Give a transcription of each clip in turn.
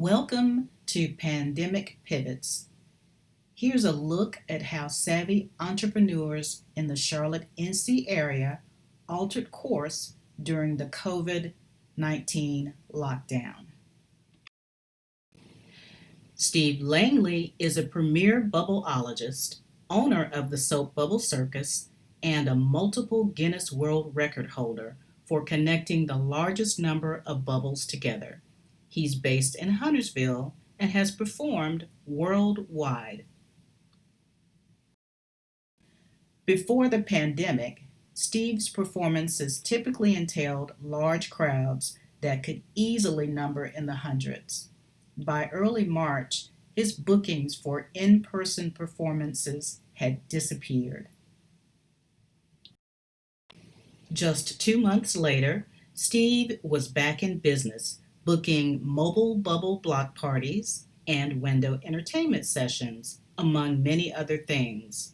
Welcome to Pandemic Pivots. Here's a look at how savvy entrepreneurs in the Charlotte, NC area altered course during the COVID-19 lockdown. Steve Langley is a premier bubbleologist, owner of the Soap Bubble Circus, and a multiple Guinness World Record holder for connecting the largest number of bubbles together. He's based in Huntersville and has performed worldwide. Before the pandemic, Steve's performances typically entailed large crowds that could easily number in the hundreds. By early March, his bookings for in person performances had disappeared. Just 2 months later, Steve was back in business, booking mobile bubble block parties and window entertainment sessions, among many other things.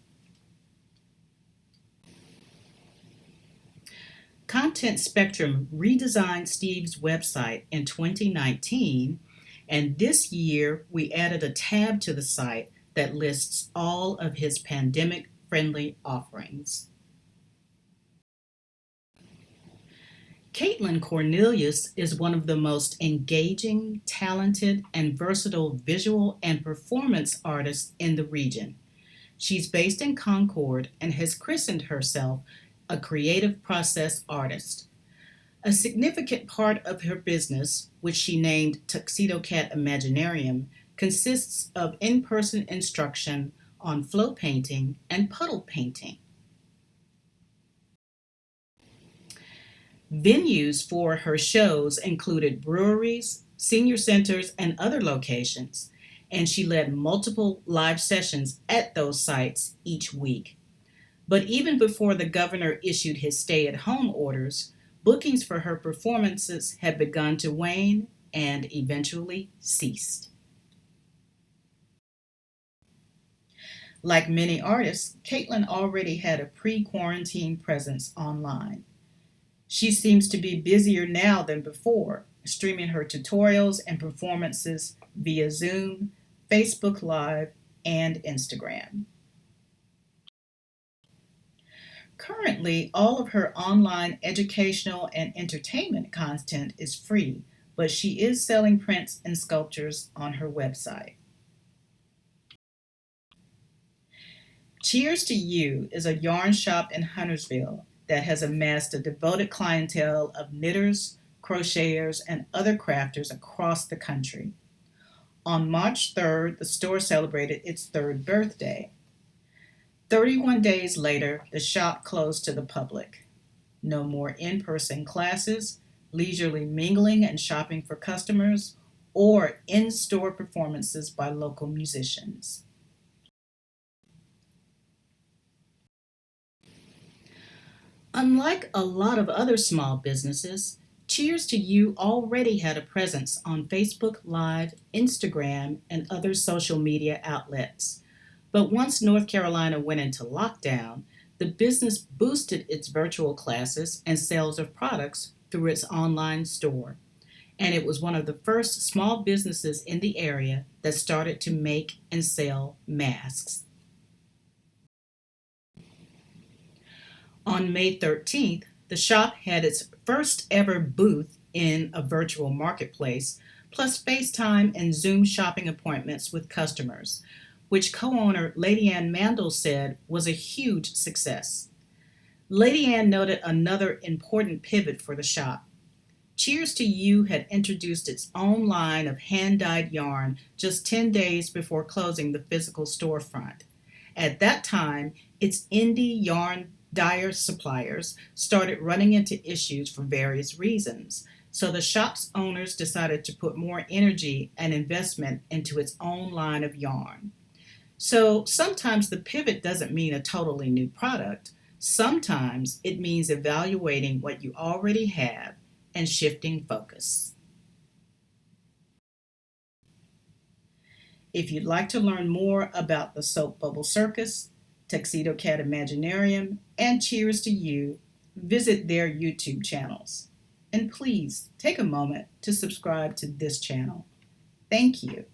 Content Spectrum redesigned Steve's website in 2019, and this year we added a tab to the site that lists all of his pandemic-friendly offerings. Caitlin Cornelius is one of the most engaging, talented, and versatile visual and performance artists in the region. She's based in Concord and has christened herself a creative process artist. A significant part of her business, which she named Tuxedo Cat Imaginarium, consists of in-person instruction on flow painting and puddle painting. Venues for her shows included breweries, senior centers, and other locations, and she led multiple live sessions at those sites each week. But even before the governor issued his stay-at-home orders, bookings for her performances had begun to wane and eventually ceased. Like many artists, Caitlin already had a pre-quarantine presence online. She seems to be busier now than before, streaming her tutorials and performances via Zoom, Facebook Live, and Instagram. Currently, all of her online educational and entertainment content is free, but she is selling prints and sculptures on her website. Cheers to You is a yarn shop in Huntersville that has amassed a devoted clientele of knitters, crocheters, and other crafters across the country. On March 3rd, the store celebrated its third birthday. 31 days later, the shop closed to the public. No more in-person classes, leisurely mingling and shopping for customers, or in-store performances by local musicians. Unlike a lot of other small businesses, Cheers to You already had a presence on Facebook Live, Instagram, and other social media outlets. But once North Carolina went into lockdown, the business boosted its virtual classes and sales of products through its online store. And it was one of the first small businesses in the area that started to make and sell masks. On May 13th, the shop had its first ever booth in a virtual marketplace, plus FaceTime and Zoom shopping appointments with customers, which co-owner Lady Ann Mandel said was a huge success. Lady Ann noted another important pivot for the shop. Cheers to You had introduced its own line of hand-dyed yarn just 10 days before closing the physical storefront. At that time, its indie yarn dyer suppliers started running into issues for various reasons, so the shop's owners decided to put more energy and investment into its own line of yarn. So sometimes the pivot doesn't mean a totally new product. Sometimes it means evaluating what you already have and shifting focus. If you'd like to learn more about the Soap Bubble Circus, Tuxedo Cat Imaginarium, and Cheers to You, visit their YouTube channels. And please take a moment to subscribe to this channel. Thank you.